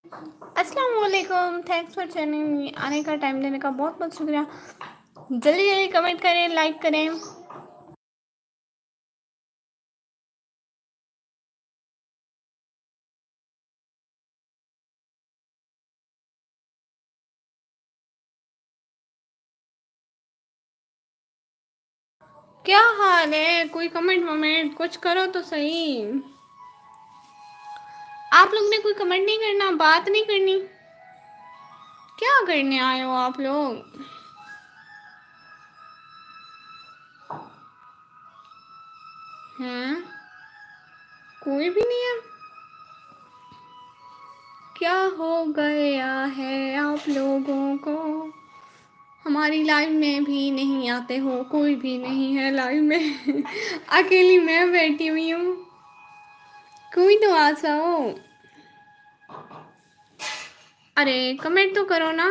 अस्सलाम वालेकुम। Thanks for channel आने का टाइम देने का बहुत बहुत शुक्रिया। जल्दी जल्दी कमेंट करें, लाइक करें। क्या हाल है? कोई कमेंट वमेंट कुछ करो तो सही। आप लोग ने कोई कमेंट नहीं करना, बात नहीं करनी। क्या करने आए हो आप लोग? हैं? कोई भी नहीं है? क्या हो गया है आप लोगों को? हमारी लाइव में भी नहीं आते हो, कोई भी नहीं है लाइव में। अकेली मैं बैठी हुई हूँ। कोई तो आ जाओ। अरे कमेंट तो करो ना।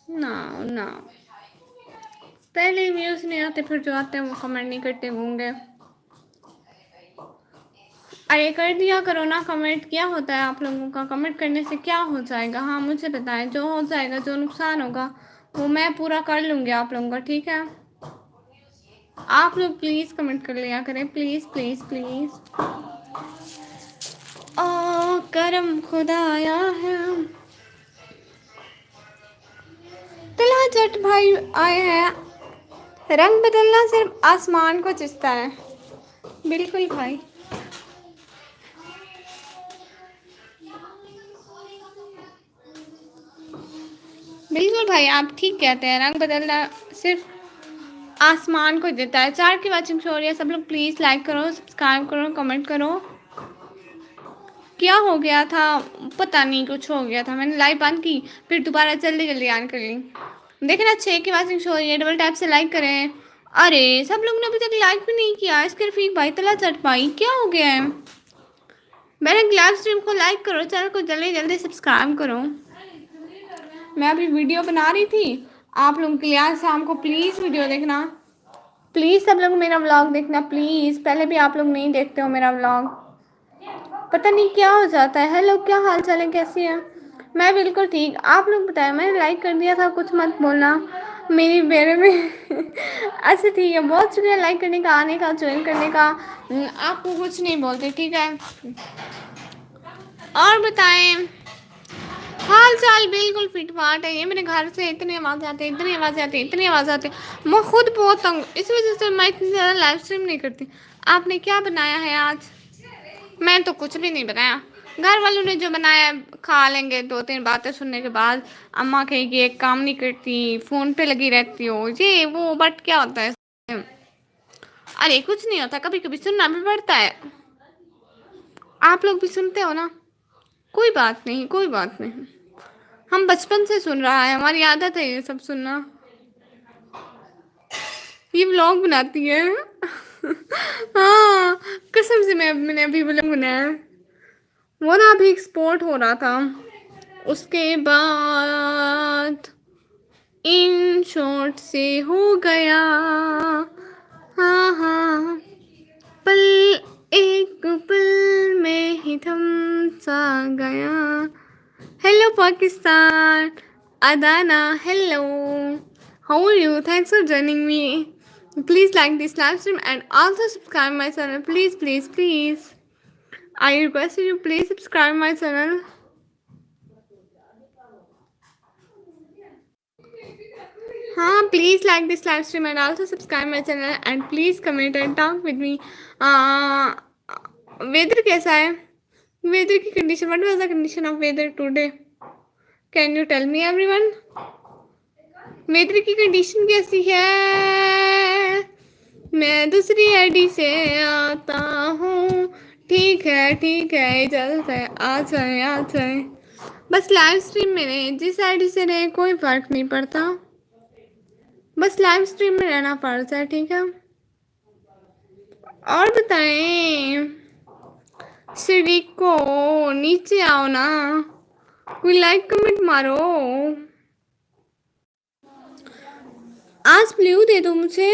ना ना, पहले व्यूज नहीं आते, फिर जो आते हैं वो कमेंट नहीं करते होंगे। अरे कर दिया करो ना कमेंट। क्या होता है आप लोगों का कमेंट करने से? क्या हो जाएगा? हाँ मुझे बताएं, जो हो जाएगा, जो नुकसान होगा वो मैं पूरा कर लूँगी आप लोगों का, ठीक है? आप लोग प्लीज़ कमेंट कर लिया करें, प्लीज़ प्लीज़ प्लीज़। ओ करम खुदाया है। तला जट भाई आए हैं। रंग बदलना सिर्फ आसमान को चिस्ता है। बिल्कुल भाई। बिल्कुल भाई, आप ठीक कहते हैं। रंग बदलना सिर्फ आसमान को देता है। 4 की वाचिंग शो हो रही है। सब लोग प्लीज़ लाइक करो, सब्सक्राइब करो, कमेंट करो। क्या हो गया था? पता नहीं, कुछ हो गया था। मैंने लाइव बंद की, फिर दोबारा जल्दी जल्दी ऑन कर ली। देखे ना, 6 की वाचिंग शो हो रही है। डबल टैप से लाइक करें। अरे सब लोग ने अभी तक लाइक भी नहीं किया। इसके रफीक भाई, तला चट भाई, क्या हो गया है? मेरे लाइव स्ट्रीम को लाइक करो, चैनल को जल्दी जल्दी सब्सक्राइब करो। मैं अभी वीडियो बना रही थी आप लोगों के लिए। आज शाम को प्लीज़ वीडियो देखना। प्लीज़ सब लोग मेरा व्लॉग देखना प्लीज़। पहले भी आप लोग नहीं देखते हो मेरा व्लॉग, पता नहीं क्या हो जाता है। हेलो, क्या हाल चाल है, कैसी है? मैं बिल्कुल ठीक। आप लोग बताएं। मैंने लाइक कर दिया था, कुछ मत बोलना मेरी बेरे में। अच्छा ठीक है, बहुत शुक्रिया लाइक करने का, आने का, ज्वाइन करने का। आपको कुछ नहीं बोलते, ठीक है? और बताएं, हाल चाल बिल्कुल फिट फाट है। ये मेरे घर से इतनी आवाज़ आती है, इतनी आवाज़ आती है, इतनी आवाज़ आती है। मैं खुद बहुत तंग, इस वजह से मैं इतनी ज़्यादा लाइव स्ट्रीम नहीं करती। आपने क्या बनाया है आज? मैं तो कुछ भी नहीं बनाया। घर वालों ने जो बनाया खा लेंगे। 2-3 बातें सुनने के बाद अम्मा कहेगी एक काम नहीं करती, फ़ोन पे लगी रहती हो, ये वो। बट क्या होता है? अरे कुछ नहीं होता, कभी कभी सुनना भी पड़ता है। आप लोग भी सुनते हो ना? कोई बात नहीं, कोई बात नहीं। हम बचपन से सुन रहा है, हमारी आदत है ये सब सुनना। ये व्लॉग बनाती है। हाँ, कसम से मैंने अभी व्लॉग बनाया। वो ना अभी एक्सपोर्ट हो रहा था, उसके बाद इन शॉर्ट से हो गया। हाँ हाँ, पल, एक पल में ही थम सा गया। हेलो पाकिस्तान, अदाना, hello, how are you? Thanks for joining me. Please like this live stream and also subscribe my channel. Please, please, please. I request you please subscribe my channel. हाँ please like this live stream and also subscribe my channel and please comment and talk with me. Weather कैसा है? Weather की condition, what was the condition of weather today? Can you tell me everyone? Weather की condition कैसी है? मैं दूसरी ID से आता हूँ। ठीक है ठीक है, इजाज़त है, आ जाए आ जाए। बस लाइव स्ट्रीम में रहे, जिस आईडी से रहे कोई फ़र्क नहीं पड़ता। बस लाइव स्ट्रीम में रहना पड़ता है, ठीक है? और बताएं, सिरिको नीचे आओ ना, कोई लाइक कमेंट मारो। आज ब्लू दे दो मुझे।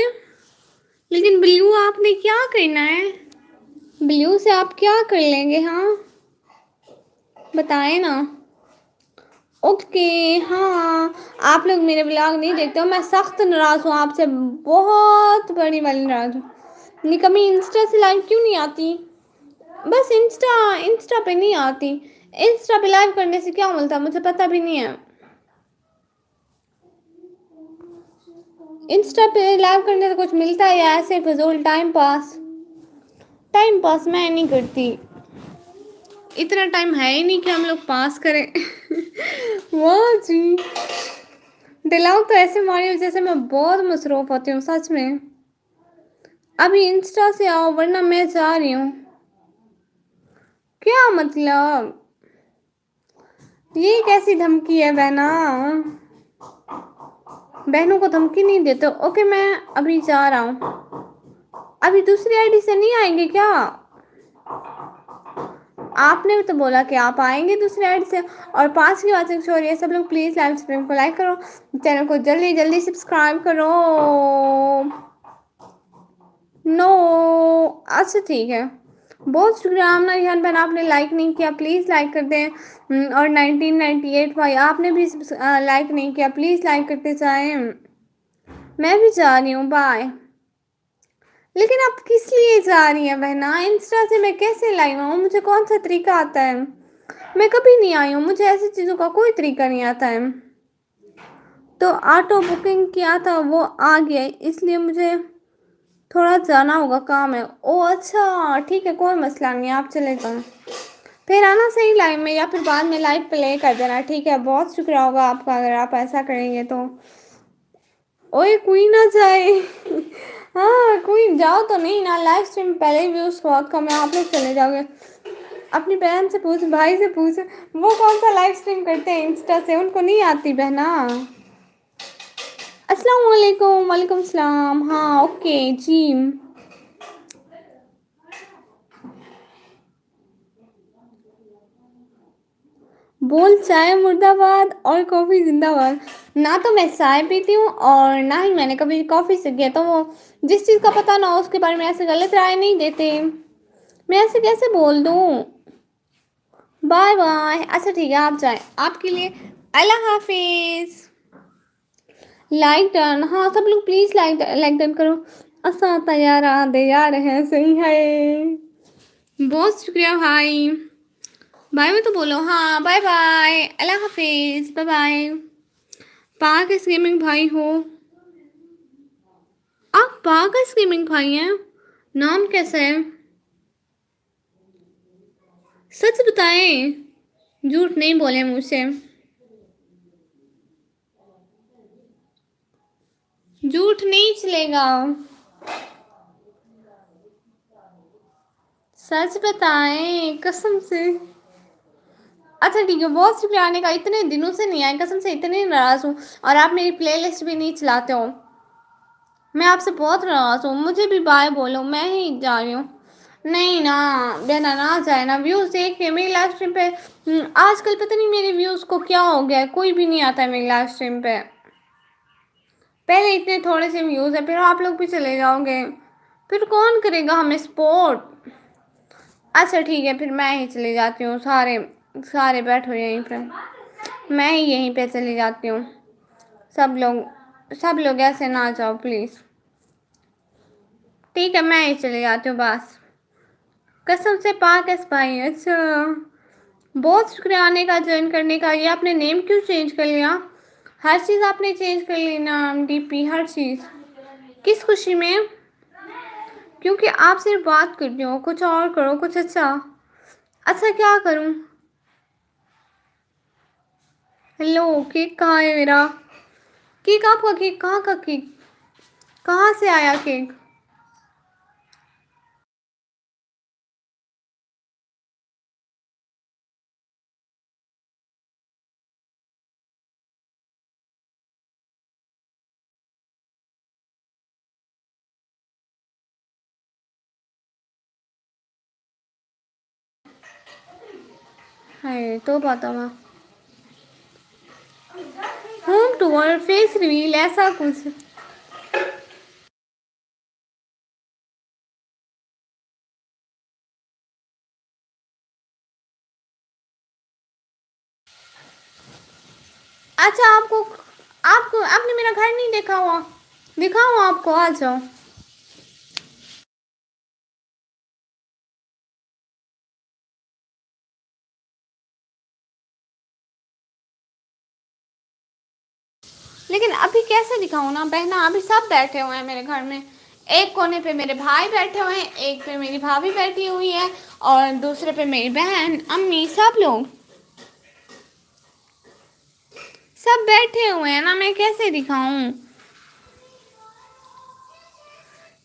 लेकिन ब्लू आपने क्या करना है? ब्लू से आप क्या कर लेंगे? हाँ बताएं ना। ओके। हाँ आप लोग मेरे ब्लॉग नहीं देखते हो, मैं सख्त नाराज़ हूँ आपसे, बहुत बड़ी वाली नाराज़ हूँ। निकम्मी इंस्टा से लाइव क्यों नहीं आती? बस इंस्टा इंस्टा पे नहीं आती। इंस्टा पे लाइव करने से क्या मिलता मुझे पता भी नहीं है। इंस्टा पे लाइव करने से कुछ मिलता है या ऐसे फजूल टाइम पास? टाइम पास मैं नहीं करती, इतना टाइम है ही नहीं कि हम लोग पास करें। वाह जी, दिलाओ तो ऐसे मारी हो जैसे मैं बहुत मसरूफ होती हूँ सच में। अभी इंस्टा से आओ वरना मैं जा रही हूँ। क्या मतलब? ये कैसी धमकी है बहना? बहनों को धमकी नहीं देते। ओके मैं अभी जा रहा हूँ। अभी दूसरी आईडी से नहीं आएंगे क्या? आपने भी तो बोला कि आप आएंगे दूसरी आईडी से। और 5 की वाचिंग शो हो रही है, सब लोग प्लीज लाइव स्ट्रीम को लाइक करो, चैनल को जल्दी जल्दी सब्सक्राइब करो। नो अच्छा ठीक है, बहुत शुक्रिया आमना रिहान बहन, आपने लाइक नहीं किया, प्लीज़ लाइक कर दें। और 1998 भाई आपने भी लाइक नहीं किया, प्लीज़ लाइक करते जाएं। मैं भी जा रही हूँ, बाय। लेकिन आप किस लिए जा रही हैं बहना? इंस्टा से मैं कैसे लाई हूँ? मुझे कौन सा तरीका आता है? मैं कभी नहीं आई हूँ, मुझे ऐसी चीज़ों का कोई तरीका नहीं आता है। तो ऑटो बुकिंग किया था वो आ गया, इसलिए मुझे थोड़ा जाना होगा, काम है। ओ अच्छा ठीक है, कोई मसला नहीं, आप चले जाओ। फिर आना सही लाइव में या फिर बाद में लाइव प्ले कर देना, ठीक है? बहुत शुक्रिया होगा आपका अगर आप ऐसा करेंगे तो। ओए कोई ना जाए। हाँ कोई जाओ तो नहीं ना, लाइव स्ट्रीम पहले ही व्यूज बहुत कम है, आप लोग चले जाओगे। अपनी बहन से पूछ, भाई से पूछ, वो कौन सा लाइव स्ट्रीम करते हैं इंस्टा से, उनको नहीं आती बहना। अस्सलाम वालेकुम। वालेकुम सलाम। हाँ ओके जी। बोल चाय मुर्दाबाद और कॉफ़ी जिंदाबाद। ना तो मैं चाय पीती हूँ और ना ही मैंने कभी कॉफ़ी से किया, तो वो जिस चीज़ का पता ना हो उसके बारे में ऐसे गलत राय नहीं देते। मैं ऐसे कैसे बोल दूँ? Bye bye. अच्छा ठीक है आप जाएं, आपके लिए अल्लाह हाफिज़। लाइक डन, हाँ सब लोग प्लीज़ लाइक लाइक डन करो। असा तैयार आधे यार हैं सही है। बहुत शुक्रिया भाई। बाय में तो बोलो। हाँ बाय बाय, अल्लाह हाफिज़, बाय बाय। पाक गेमिंग भाई हो आप? पाक गेमिंग भाई हैं? नाम कैसा है? सच बताएं, झूठ नहीं बोले मुझसे, झूठ नहीं चलेगा, सच बताएं कसम से। अच्छा ठीक है, बहुत शुक्रिया आने का, इतने दिनों से नहीं आए कसम से, इतने नाराज़ हूँ। और आप मेरी प्लेलिस्ट भी नहीं चलाते हो, मैं आपसे बहुत नाराज़ हूँ। मुझे भी बाय बोलो, मैं ही जा रही हूँ। नहीं ना बेना, ना जाए ना, व्यूज़ देख के मेरी लाइव स्ट्रीम पे। आजकल पता नहीं मेरे व्यूज़ को क्या हो गया है, कोई भी नहीं आता है मेरी लाइव स्ट्रीम पे। पहले इतने थोड़े से व्यूज़ है, फिर आप लोग भी चले जाओगे, फिर कौन करेगा हमें सपोर्ट? अच्छा ठीक है, फिर मैं ही चली जाती हूँ, सारे सारे बैठो यहीं पर, मैं ही यहीं पे चली जाती हूँ। सब लोग ऐसे ना जाओ प्लीज़, ठीक है मैं ही चली जाती हूँ बस। कसम से पाक एस भाई। अच्छा बहुत शुक्रिया आने का, ज्वाइन करने का। ये आपने नेम क्यों चेंज कर लिया? हर चीज़ आपने चेंज कर ली, नाम डीपी हर चीज़, किस खुशी में? क्योंकि आप सिर्फ बात करते हो, कुछ और करो कुछ अच्छा। अच्छा क्या करूं? हेलो केक कहाँ है मेरा? केक आपका, केक कहाँ का केक? कहाँ से आया केक? है तो बताओ। होम टूर फेस रिवील ऐसा कुछ? अच्छा आपको आपको आपने मेरा घर नहीं देखा हुआ, दिखाऊँ आपको, आ जाओ। लेकिन अभी कैसे दिखाऊँ ना बहना, अभी सब बैठे हुए हैं मेरे घर में। एक कोने पे मेरे भाई बैठे हुए हैं, एक पे मेरी भाभी बैठी हुई है, और दूसरे पे मेरी बहन, अम्मी, सब लोग सब बैठे हुए हैं ना, मैं कैसे दिखाऊं।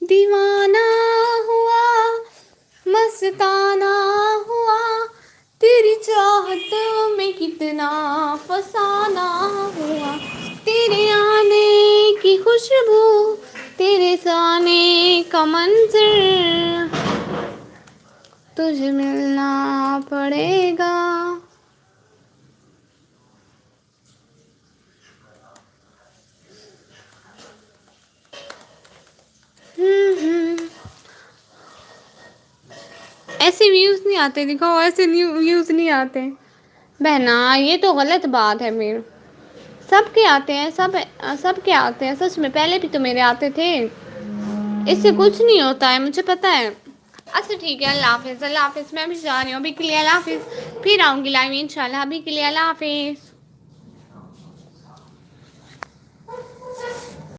दीवाना हुआ, मस्ताना हुआ, तेरी चाहतों में कितना फसाना हुआ, तेरे आने की खुशबू, तेरे जाने का मंजर, तुझे मिलना पड़ेगा। हम्म। ऐसे व्यूज नहीं आते, दिखाओ, ऐसे व्यूज नहीं आते बहना, ये तो गलत बात है मेरे। सबके आते हैं, सबके आते हैं सच में, पहले भी तो मेरे आते थे। इससे कुछ नहीं होता है, मुझे पता है। अच्छा ठीक है, अल्लाह हाफिज़, अल्लाह हाफिज़, मैं भी जा रही हूँ अभी के लिए, अल्लाह हाफिज़। फिर आऊँगी लाइव इंशाल्लाह, अभी के लिए अल्लाह हाफिज़।